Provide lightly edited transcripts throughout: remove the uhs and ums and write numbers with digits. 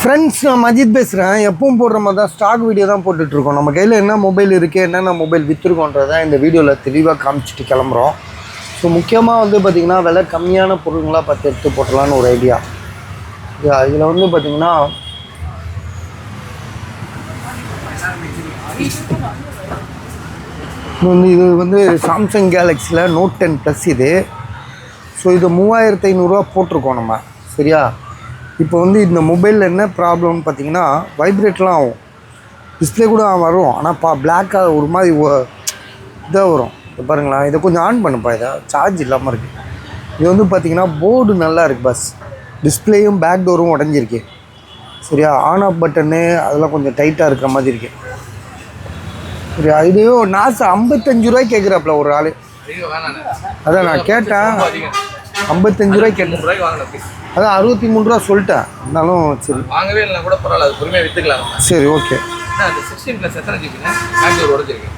Friends, நான் மஜித் பேசுகிறேன். எப்பவும் போடுற மாதிரி தான் ஸ்டாக் வீடியோ தான் போட்டுட்ருக்கோம். நம்ம கையில் என்ன மொபைல் இருக்குது, என்னென்ன மொபைல் விற்றுருக்கோன்றதான் இந்த வீடியோவில் தெளிவாக காமிச்சிட்டு கிளம்புறோம். ஸோ முக்கியமாக வந்து பார்த்திங்கன்னா விலை கம்மியான பொருளுங்களாக பார்த்து எடுத்து போட்டலான்னு ஒரு ஐடியா. இதில் வந்து பார்த்திங்கன்னா இது வந்து சாம்சங் கேலக்ஸியில் Note 10 Plus இது. ஸோ இது 3500 போட்டிருக்கோம் நம்ம. சரியா? இப்போ வந்து இந்த மொபைலில் என்ன ப்ராப்ளம்னு பார்த்தீங்கன்னா வைப்ரேட்லாம் ஆகும், டிஸ்பிளே கூட வரும். ஆனால் பிளாக்காக ஒரு மாதிரி இதாக வரும். இப்போ பாருங்களா, இதை கொஞ்சம் ஆன் பண்ணுப்பா. இதை சார்ஜ் இல்லாமல் இருக்குது. இது வந்து பார்த்திங்கன்னா போர்டு நல்லா இருக்குது, பஸ் டிஸ்பிளேயும் பேக் டோரும் உடஞ்சிருக்கு. சரியா? ஆன் ஆஃப் பட்டனு அதெல்லாம் கொஞ்சம் டைட்டாக இருக்கிற மாதிரி இருக்குது. சரியா? இதுவே நாசு 55 ரூபாய்க்கு கேட்குறாப்புல ஒரு ஆள். அதான் நான் கேட்டேன், 55 ரூபாய்க்கு கேட்டேன். அதான் 63 ரூபா சொல்லிட்டேன். இருந்தாலும் சரி, வாங்கவே இல்லை கூட பரவாயில்ல, அது பொறுமையாக விற்றுக்கலாம். சரி, ஓகே. அது 16 ப்ளஸ் எத்தனை ஜிபிங்க? Back door உடஞ்சிருக்கு.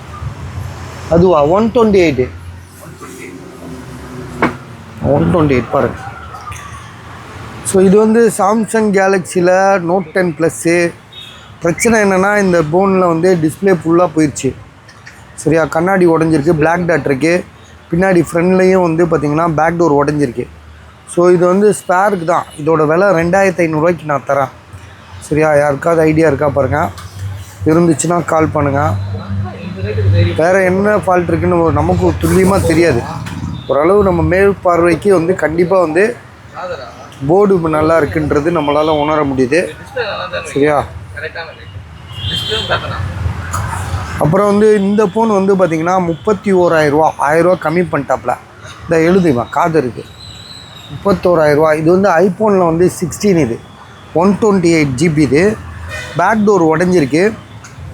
அதுவா? 128 பாருங்க. ஸோ இது வந்து சாம்சங் கேலக்ஸியில் Note 10 ப்ளஸ்ஸு. பிரச்சனை என்னென்னா இந்த போனில் வந்து டிஸ்பிளே ஃபுல்லாக போயிடுச்சு. சரியா? கண்ணாடி உடஞ்சிருக்கு, பிளாக் டாட் இருக்குது. பின்னாடி ஃப்ரண்ட்லேயும் வந்து பார்த்திங்கன்னா பேக் டோர் உடஞ்சிருக்கு. ஸோ இது வந்து ஸ்பேருக்கு தான். இதோட விலை 2500 நான் தரேன். சரியா? யாருக்காவது ஐடியா இருக்கா பாருங்கள், இருந்துச்சுன்னா கால் பண்ணுங்கள். வேறு என்ன ஃபால்ட் இருக்குன்னு நமக்கு துல்லியமாக தெரியாது. ஓரளவு நம்ம மேல் பார்வைக்கு வந்து கண்டிப்பாக வந்து போர்டு நல்லா இருக்குன்றது நம்மளால் உணர முடியுது. சரியா? அப்புறம் வந்து இந்த ஃபோன் வந்து பார்த்திங்கன்னா 31,000 ரூபா, 1000 ரூபா கம்மி பண்ணிட்டாப்புல. இந்த எழுதுமா காது இருக்குது, 31,000 ரூபா. இது வந்து ஐஃபோனில் வந்து 16, இது 128 GB. இது பேக் டோர் உடஞ்சிருக்கு.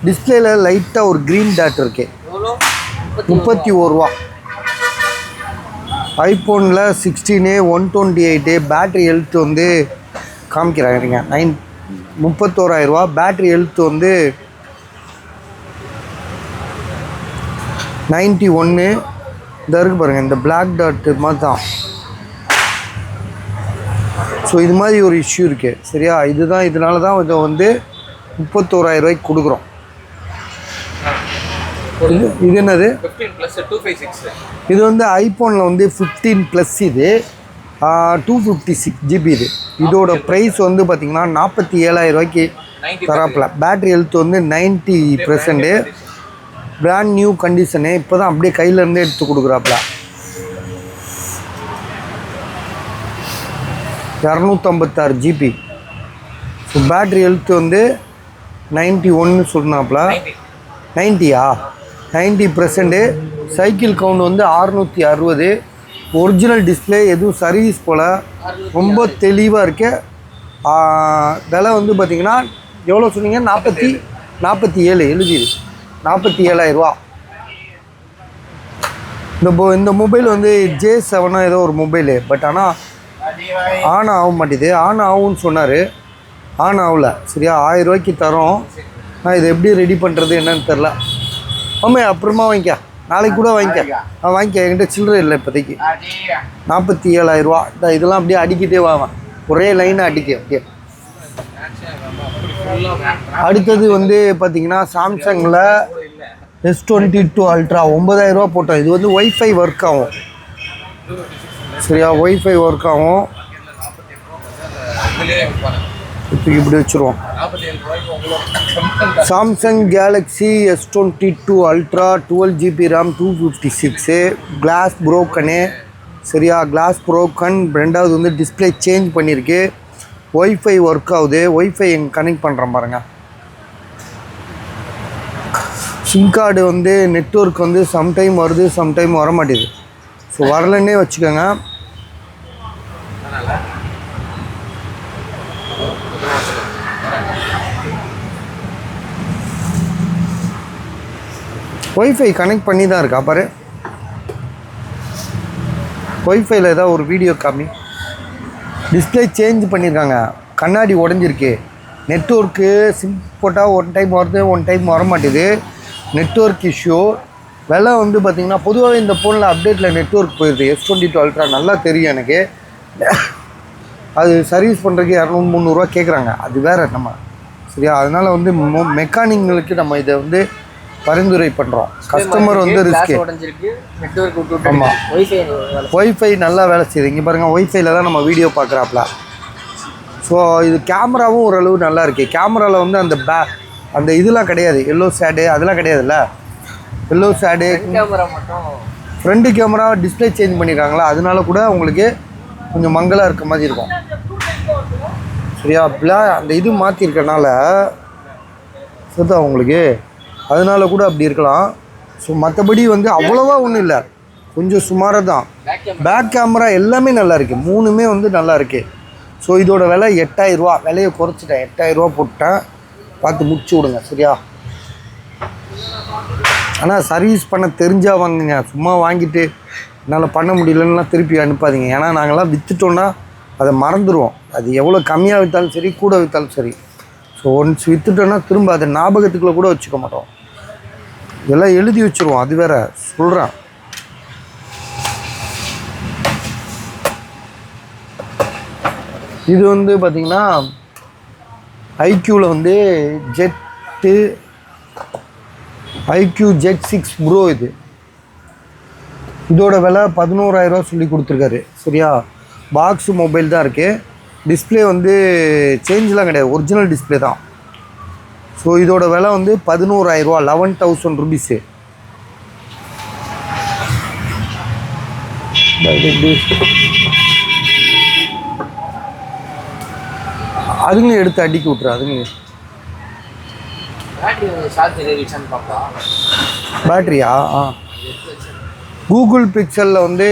டிஸ்பிளேல லைட்டாக ஒரு க்ரீன் டாட் இருக்குது. 31 ரூபா. ஐஃபோனில் 16, 128. பேட்ரி ஹெல்த் வந்து காமிக்கிறாங்க 31,000 ரூபா. பேட்ரி ஹெல்த் வந்து 91. இந்த இருக்குது பாருங்கள், இந்த பிளாக் டாட் மாதிரி தான். ஸோ இது மாதிரி ஒரு இஷ்யூ இருக்குது. சரியா? இதுதான், இதனால தான் இதை வந்து 31,000 ரூபாய்க்கு கொடுக்குறோம். இது என்னது? 15 ப்ளஸ் 256. இது வந்து ஐஃபோனில் வந்து 15 ப்ளஸ். இது 256 GB. இதோட ப்ரைஸ் வந்து பார்த்திங்கன்னா 47,000 ரூபாய்க்கு தராப்பில். பேட்ரி ஹெல்த் வந்து 90%. Brand new condition. இப்போ தான் அப்படியே கையிலேருந்தே எடுத்து கொடுக்குறாப்புல. 256 GB. ஸோ பேட்ரி ஹெல்த் வந்து 91 சொன்னாப்புல. 90யா? 90%. சைக்கிள் கவுண்ட் வந்து 660. ஒரிஜினல் டிஸ்பிளே, எதுவும் சர்வீஸ் போல், ரொம்ப தெளிவாக இருக்கு. விலை வந்து பார்த்திங்கன்னா எவ்வளோ சொன்னீங்க? 47 எழுதிது. 47,000 ரூபா. இந்த மொபைல் வந்து J7 ஏதோ ஒரு மொபைலு. பட் ஆனால் ஆன் ஆக மாட்டேது. ஆன் ஆகும்னு சொன்னார், ஆன் ஆகல. சரியா? 1000 ரூபாய்க்கு தரோம். நான் இதை எப்படி ரெடி பண்ணுறது என்னன்னு தெரில. ஆமாம், அப்புறமா வாங்கிக்க, நாளைக்கு கூட வாங்கிக்க. வாங்கிக்க, என்கிட்ட சில்லறை இல்லை இப்போதைக்கு. 47,000 ரூபா. இதெல்லாம் அப்படியே அடிக்கிட்டே வாங்க, ஒரே லைனை அடிக்க. அப்படியே அடுத்தது வந்து பார்த்திங்கன்னா சாம்சங்கில் S22 Ultra 9,000 ரூபா போட்டோம். இது வந்து ஒய்ஃபை ஒர்க் ஆகும். சரியா? ஒய்ஃபை ஒர்க் ஆகும். இப்போ இப்படி வச்சுருவோம். Samsung Galaxy S22 Ultra 12 GB RAM 256. Glass ப்ரோக்கனு. சரியா? Glass broken. ரெண்டாவது வந்து டிஸ்பிளே சேஞ்ச் பண்ணியிருக்கு. ஒய்ஃபை ஒர்க் ஆகுது. ஒய்ஃபை கனெக்ட் பண்ணுறேன் பாருங்கள். சிம் கார்டு வந்து நெட்வொர்க் வந்து சம்டைம் வருது, சம்டைம் வர மாட்டேது. ஸோ வரலன்னே வச்சுக்கோங்க. ஒய்ஃபை கனெக்ட் பண்ணி தான் இருக்கா பாரு. ஒய்ஃபைல ஏதாவது ஒரு வீடியோ காமி. டிஸ்பிளே சேஞ்ச் பண்ணியிருக்காங்க. கண்ணாடி உடஞ்சிருக்கு. நெட்வொர்க்கு சிம் போட்டால் ஒன் டைம் வருது, ஒன் டைம் வர மாட்டேது. Network issue. விலை வந்து பார்த்திங்கன்னா பொதுவாகவே இந்த ஃபோனில் அப்டேட்டில் நெட்வொர்க் போயிடுது. S22 Ultra நல்லா தெரியும் எனக்கு. அது சர்வீஸ் பண்ணுறதுக்கு 200-300 கேட்குறாங்க. அது வேறு நம்ம சரியா. அதனால் வந்து மெக்கானிக்களுக்கு நம்ம இதை வந்து பரிந்துரை பண்ணுறோம். கஸ்டமர் வந்து ரிஸ்க்கு. ஆமாம், ஒய்ஃபை நல்லா வேலை செய்யுது. இங்கே பாருங்கள், ஒய்ஃபைல தான் நம்ம வீடியோ பார்க்குறாப்புல. ஸோ இது கேமராவும் ஓரளவு நல்லா இருக்குது. கேமராவில் வந்து அந்த இதெல்லாம் கிடையாது, எல்லோ ஷேடு அதெல்லாம் கிடையாதுல்ல. எல்லோ ஷேடு கேமரா மட்டும் ஃப்ரண்ட்டு கேமரா டிஸ்பிளே சேஞ்ச் பண்ணியிருக்காங்களா, அதனால கூட உங்களுக்கு கொஞ்சம் மங்கலாக இருக்க மாதிரி இருக்கும் சரியா. அப்படிலாம் அந்த இது மாற்றிருக்கனால சரிதா உங்களுக்கு, அதனால கூட அப்படி இருக்கலாம். ஸோ மற்றபடி வந்து அவ்வளோவா ஒன்றும் இல்லை, கொஞ்சம் சுமாராக தான். பேக் கேமரா எல்லாமே நல்லா இருக்குது, 3மே வந்து நல்லா இருக்குது. ஸோ இதோட விலை 8000 ரூபா. விலையை குறைச்சிட்டேன், 8000 ரூபா போட்டேன். பார்த்து முடிச்சு விடுங்க சரியா. ஆனால் சர்வீஸ் பண்ண தெரிஞ்சால் வாங்குங்க, சும்மா வாங்கிட்டு என்னால் பண்ண முடியலன்னா திருப்பி அனுப்பாதீங்க. ஏன்னா நாங்கள்லாம் விற்றுட்டோன்னா அதை மறந்துடுவோம். அது எவ்வளோ கம்மியாக விற்றாலும் சரி, கூட விற்றாலும் சரி. ஸோ ஒன்ஸ் விற்றுட்டோன்னா திரும்ப அதை ஞாபகத்துக்குள்ளே கூட வச்சுக்க மாட்டோம், இதெல்லாம் எழுதி வச்சுருவோம். அது வேற சொல்கிறேன். இது வந்து பார்த்திங்கன்னா ஐக்யூவில் வந்து ஐக்யூ ஜெட் 6 ப்ரோ. இதோட விலை 11000 ரூபா சொல்லி கொடுத்துருக்காரு சரியா. பாக்ஸு மொபைல் தான் இருக்குது, டிஸ்பிளே வந்து சேஞ்செலாம் கிடையாது, ஒரிஜினல் டிஸ்பிளே தான். ஸோ இதோட விலை வந்து 11000 ரூபா, 11,000 ருபீஸு. அதுங்களையும் எடுத்து அடிக்கி விட்ரு. அதுங்களையும் பேட்டரியா? கூகுள் பிக்சலில் வந்து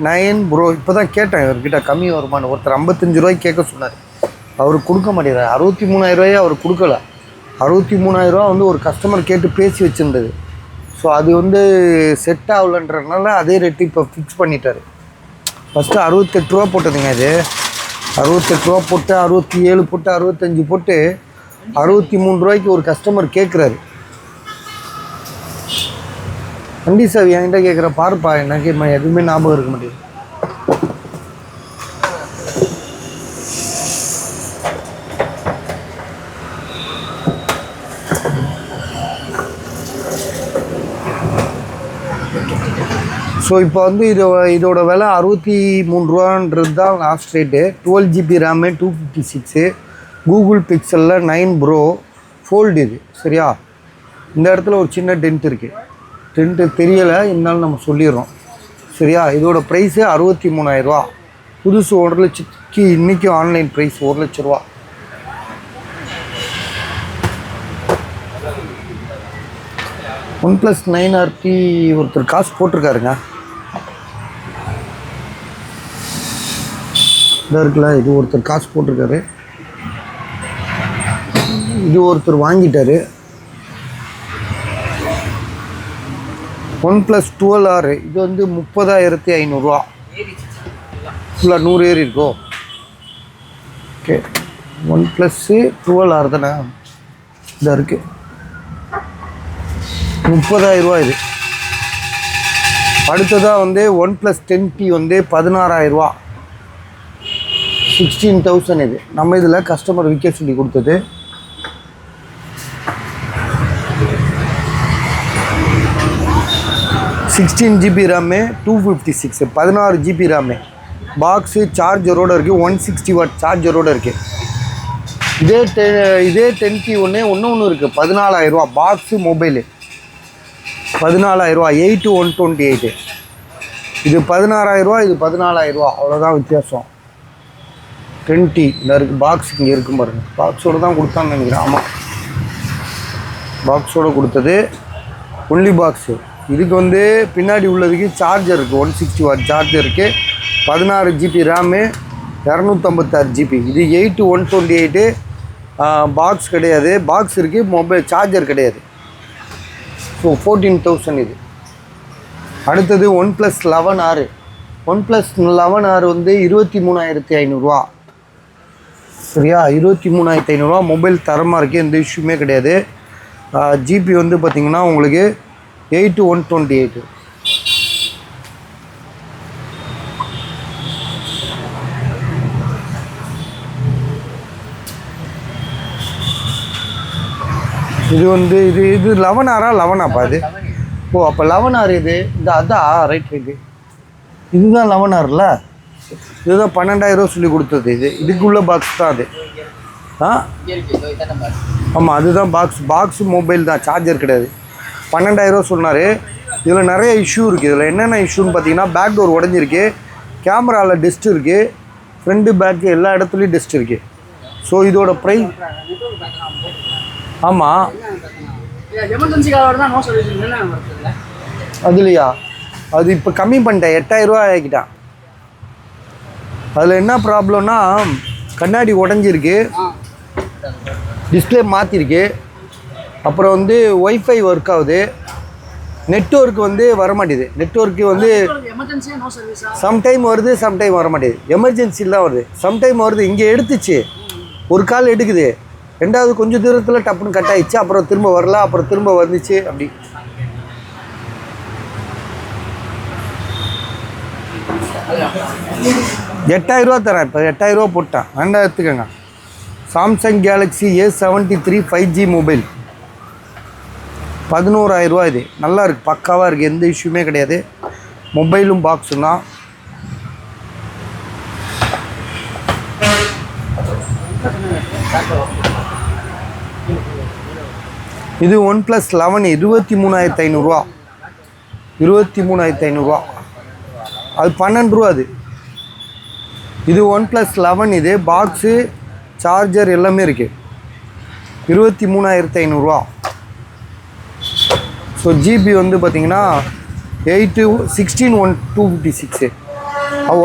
9 ப்ரோ. இப்போ தான் கேட்டேன் இவர்கிட்ட கம்மி வருமானு. ஒருத்தர் 55 ரூபாய்க்கு கேட்க சொன்னார், அவர் கொடுக்க மாட்டேங்கிறார். 63000 ரூபாயை அவர் கொடுக்கல. 63000 ரூபா வந்து ஒரு கஸ்டமர் கேட்டு பேசி வச்சுருந்தது. ஸோ அது வந்து செட் ஆகலன்றதுனால அதே ரேட்டு இப்போ ஃபிக்ஸ் பண்ணிட்டார். ஃபஸ்ட்டு 68 ரூபா போட்டதுங்க. இது 68 ரூபா போட்டு 67 போட்டு 65 போட்டு 63 ரூபாய்க்கு ஒரு கஸ்டமர் கேட்குறாரு. வண்டி சாவி என்கிட்ட கேட்குற பாருப்பா, எனக்கு எதுவுமே ஞாபகம் இருக்க மாட்டேங்குது. ஸோ இப்போ வந்து இதோட விலை 63 ரூபான்றது தான் last rate. 12 GB RAM, 256. Google பிக்சலில் 9 ப்ரோ ஃபோல்டு. இது சரியா. இந்த இடத்துல ஒரு சின்ன டென்ட் இருக்குது, டென்ட்டு தெரியலை, இருந்தாலும் நம்ம சொல்லிடுறோம் சரியா. இதோட ப்ரைஸு 63000 ரூபா. புதுசு 1 லட்சத்துக்கு இன்றைக்கும் ஆன்லைன் ப்ரைஸ் 1 லட்ச ரூபா. OnePlus 9RT ஒருத்தர் காசு போட்டிருக்காருங்க. இதாக இருக்குல்ல, இது ஒருத்தர் காசு போட்டிருக்காரு, இது ஒருத்தர் வாங்கிட்டாரு. OnePlus 12R இது வந்து 30,500 ரூபா. ஃபுல்லாக 100 ஏறி இருக்கோ. ஓகே, OnePlus 12R தானே இதாக இருக்குது, 30,000 ரூபா இது. அடுத்ததாக வந்து OnePlus 10T வந்து 16,000 ரூபா, 16,000 இது. நம்ம இதில் கஸ்டமர் விற்க சொல்லி கொடுத்தது. Sixteen GB RAM, 256, 16 GB RAM. Box சார்ஜரோடு இருக்குது, 160 வாட் சார்ஜரோடு இருக்குது. இதே 10T ஒன்று இருக்குது, 14,000 ரூபா. பாக்ஸு மொபைலு 14,000 ரூபா, 8/128. இது 16,000 ரூபா, இது 14,000 ரூபா, அவ்வளோதான் வித்தியாசம். 10T இந்த இருக்குது. பாக்ஸ் இங்கே இருக்கும் பாருங்கள், பாக்ஸோடு தான் கொடுத்தான்னு நினைக்கிறேன். ஆமாம், பாக்ஸோடு கொடுத்தது, ஒன்லி பாக்ஸு. இதுக்கு வந்து பின்னாடி உள்ளதுக்கு சார்ஜர் இருக்குது, 160 வாட் சார்ஜர் இருக்குது, 16 GB ரேமு, 256 GB. இது 8/128. பாக்ஸ் கிடையாது, பாக்ஸ் இருக்குது, மொபைல் சார்ஜர் கிடையாது. ஸோ 14,000 இது. அடுத்தது OnePlus 11R. OnePlus 11R வந்து 23,500 ரூபா சரியா. 23,500 ரூபா. மொபைல் தரமாக இருக்குது, எந்த இஷ்யூமே கிடையாது. ஜிபி வந்து பார்த்திங்கன்னா உங்களுக்கு 8/128. இது வந்து இது 11R 11ஆப்பா இது? ஓ அப்போ 11R இது இந்த அதான் ரைட் ரைட்டு. இதுதான் 11Rல, இதுதான் 12,000 சொல்லி கொடுத்தது. இதுக்குள்ள பாக்ஸ் தான் அது. ஆ ஆமாம் அதுதான் பாக்ஸ் மொபைல் தான், சார்ஜர் கிடையாது. 12,000 சொன்னார். இதில் நிறைய இஷ்யூ இருக்குது. இதில் என்னென்ன இஷ்யூன்னு பார்த்தீங்கன்னா, பேக் டோர் உடஞ்சிருக்கு, கேமராவில் டெஸ்ட் இருக்குது, ஃப்ரண்ட்டு பேக்கு எல்லா இடத்துலையும் டெஸ்ட் இருக்குது. ஸோ இதோட ப்ரைஸ் ஆமாம் அதுலையா அது இப்போ கம்மி பண்ணிட்டேன், 8,000 ரூபா ஆக்கிட்டான். அதில் என்ன ப்ராப்ளம்னா, கண்ணாடி உடஞ்சிருக்கு, டிஸ்பிளே மாற்றிருக்கு, அப்புறம் வந்து ஒய்ஃபை ஒர்க் ஆகுது, நெட்வொர்க் வந்து வரமாட்டேது. நெட்வொர்க்கு வந்து சம்டைம் வருது, சம்டைம் வரமாட்டேது. எமர்ஜென்சியில் தான் வருது, சம்டைம் வருது. இங்கே எடுத்துச்சு, ஒரு கால் எடுக்குது, ரெண்டாவது கொஞ்சம் தூரத்தில் டப்புன்னு கட் ஆகிடுச்சு, அப்புறம் திரும்ப வரல, அப்புறம் திரும்ப வந்துச்சு. அப்படி 8,000 ரூபா தரேன். இப்போ 8,000 ரூபா போட்டேன், வேண்டாம் எடுத்துக்கோங்க. Samsung Galaxy A73 5G mobile 11,000 ரூபா. இது நல்லா இருக்குது, பக்காவாக இருக்குது, எந்த இஷ்யூமே கிடையாது. மொபைலும் பாக்ஸும் தான். இது OnePlus 11 23,500 ரூபா. 23,500 ரூபா, அது 12 ரூபா. இது OnePlus 11. இது பாக்ஸு சார்ஜர் எல்லாமே இருக்குது. 23,500 ரூபா. ஸோ ஜிபி வந்து பார்த்திங்கன்னா 16,256.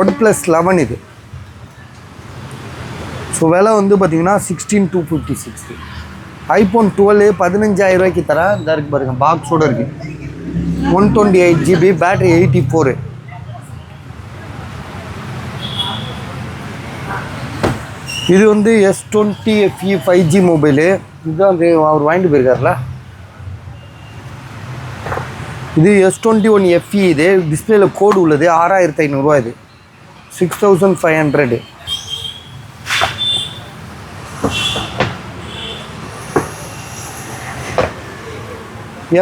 OnePlus 11 இது. ஸோ விலை வந்து பார்த்திங்கன்னா 16,256. iPhone 12 15,000 ரூபாய்க்கு தரேன். இந்த இருக்குது பாருங்கள், பாக்ஸோடு இருக்குது. 128 GB, பேட்ரி 84. இது வந்து S20 FE 5G மொபைலு. இதுதான் வந்து அவர் வாங்கிட்டு போயிருக்காருல. இது S21 FE. இது டிஸ்பிளேல கோடு உள்ளது. 6,500 ரூபா. இது 6,500.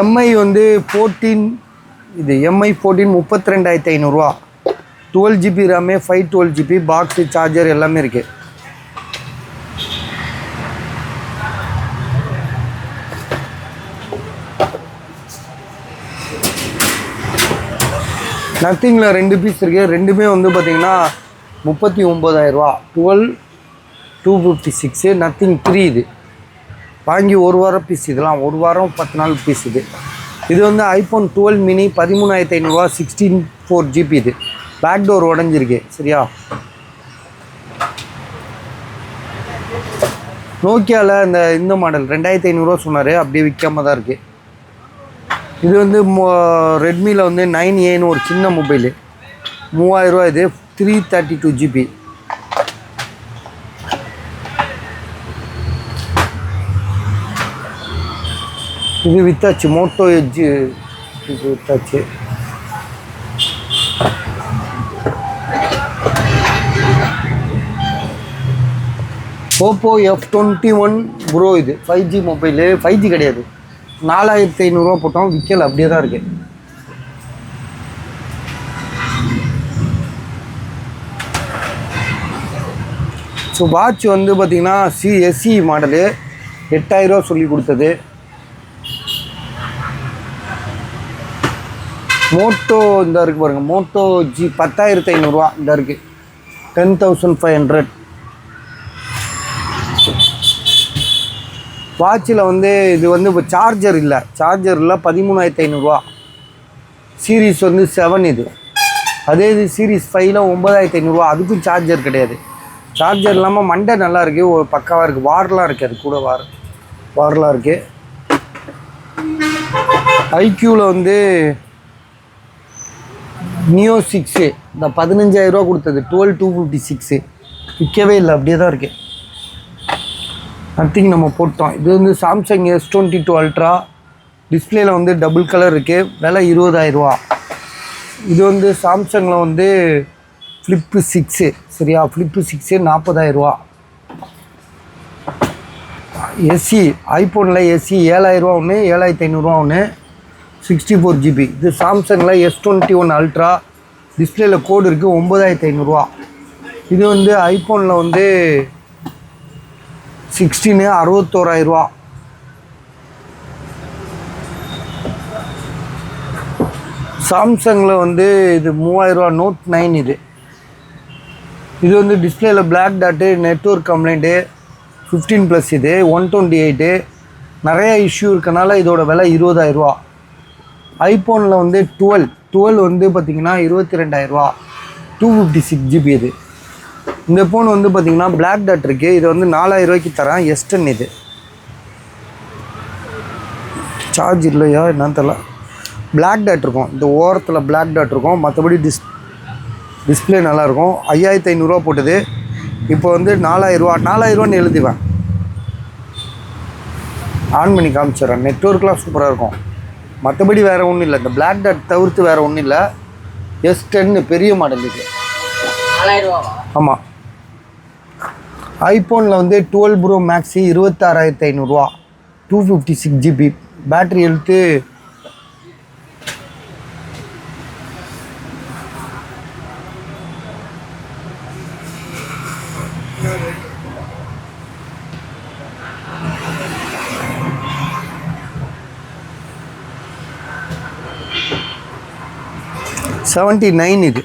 MI வந்து 14. இது MI 14 32,500 ரூபா. 12 GB RAM, 512 GB, box charger எல்லாமே இருக்குது. நத்திங்கில் 2 பீஸ் இருக்குது. ரெண்டுமே வந்து பார்த்திங்கன்னா 39,000 ரூபா. 12,256. நத்திங் 3 இது வாங்கி ஒரு வாரம் பீஸ். இதெல்லாம் ஒரு வாரம் 10 நாள் பீஸ். இது வந்து iPhone 12 mini 13,500 ரூபா. 64 GB. இது பேக் டோர் உடஞ்சிருக்கு. சரியா, நோக்கியாவில் இந்த மாடல் 2,500 ரூபா சொன்னார், அப்படியே விற்காம தான் இருக்குது. இது வந்து ரெட்மியில் வந்து 9Aன்னு ஒரு சின்ன மொபைலு 3,000 ரூபா. இது 332 GB. இது வித்தாச்சு. மோட்டோ எட்ஜ் இது வித்தாச்சு. Oppo F21 Pro. இது 5G மொபைலு. 5G கிடையாது, 4,500 ரூபா போட்டோம், விற்கல, அப்படியே தான் இருக்கு. ஸோ வாட்ச் வந்து பார்த்திங்கன்னா SE மாடலு 8,000 ரூபா சொல்லி கொடுத்தது. மோட்டோ இந்த இருக்குது பாருங்கள், மோட்டோ G 10,500 ரூபா. இந்த இருக்குது 10,500. வாட்சில் வந்து இது வந்து இப்போ சார்ஜர் இல்லை, 13,500 ரூபா. சீரீஸ் வந்து 7 இது. அதே இது சீரீஸ் 5ல் 9,500 ரூபா. அதுக்கும் சார்ஜர் கிடையாது. சார்ஜர் இல்லாமல் மண்டை நல்லா இருக்குது, ஒரு பக்காவாக இருக்குது. வார்லாம் இருக்குது, அது கூட வார்லாம் இருக்குது. ஐக்யூவில் வந்து நியோ 6 இந்த 15,000 ரூபா கொடுத்தது. 12,256 விற்கவே இல்லை, அப்படியே தான் இருக்குது. நத்திங் நம்ம போட்டோம். இது வந்து சாம்சங் S22 Ultra. டிஸ்பிளேயில் வந்து டபுள் கலர் இருக்குது. விலை 20,000 ரூபா. இது வந்து சாம்சங்கில் வந்து ஃப்ளிப்பு 6. சரியா, ஃப்ளிப்பு 6 40,000 ரூபா. எஸ்சி ஐஃபோனில் எஸ்சி 7000 ஒன்று 7500 ஒன்று 64 GB. இது சாம்சங்கில் S21 அல்ட்ரா டிஸ்பிளேயில் கோடு இருக்குது 9500. இது வந்து ஐஃபோனில் வந்து 16 61,000. சாம்சங்கில் வந்து இது 3000 நோட் 9. இது வந்து டிஸ்பிளேயில் பிளாக் டாட்டு நெட்வொர்க் கம்ப்ளைண்ட்டு 15+. இது 128. நிறையா இஷ்யூ இருக்கனால இதோட விலை 20,000. ஐஃபோனில் வந்து 12 வந்து பார்த்திங்கன்னா 22,000. 256 GB. இது இந்த ஃபோன் வந்து பார்த்திங்கன்னா பிளாக் டாட் இருக்குது. இது வந்து 4000 தரேன். S10 இது. சார்ஜ் இல்லையா என்னன்னு தெரியல. பிளாக் டாட் இருக்கும், இந்த ஓரத்தில் பிளாக் டாட் இருக்கும். மற்றபடி டிஸ்பிளே நல்லாயிருக்கும். 5500 போட்டது. இப்போ வந்து 4000 எழுதிவேன். ஆன் பண்ணி காமிச்சிடுறேன். நெட்வொர்க்லாம் சூப்பராக இருக்கும். மற்றபடி வேறு ஒன்றும் இல்லை. இந்த பிளாக் டாட் தவிர்த்து வேறு ஒன்றும் இல்லை. S10 பெரிய மாடல் இது. 4000. ஆமாம். ஐஃபோனில் வந்து 12 bro maxi 26,500. 256 GB. Battery health $79. இது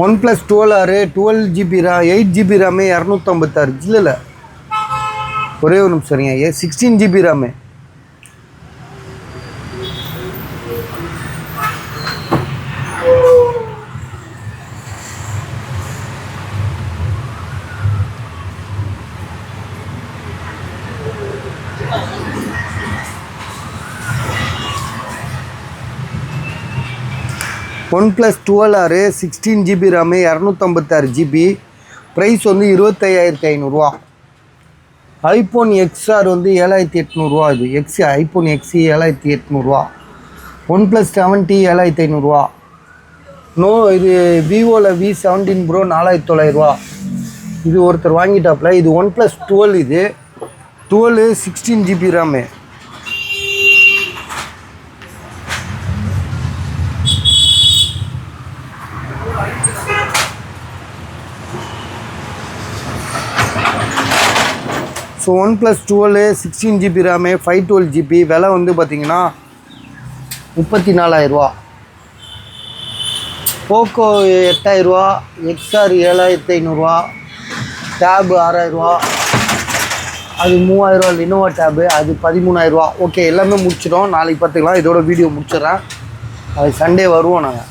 OnePlus 12R 12 GB RAM 8 GB RAM 256. இல்லை ஒரே ஒரு நிமிஷம் சரிங்க. 16 GB RAM. OnePlus 12R 16 GB RAM 256 GB. Price வந்து 25,500. ஐஃபோன் XR வந்து 7,800. இது ஐஃபோன் XE 7,800. OnePlus 70 7,500. இது விவோவில் V17 ப்ரோ 4,900. இது ஒருத்தர் வாங்கிட்டாப்புல. இது OnePlus 12. இது 12 16 GB RAM. So OnePlus 12 16 GB RAM 512 GB. விலை வந்து பார்த்திங்கன்னா 34,000. போக்கோ 8,000. XR 7,500. டேபு 6,000. அது 3,000 லினோவா டேபு, அது 13,000. ஓகே, எல்லாமே முடிச்சிடும். நாளைக்கு பார்த்துக்கலாம். இதோட வீடியோ முடிச்சிடுறேன். அது சண்டே வருவோம் நாங்கள்.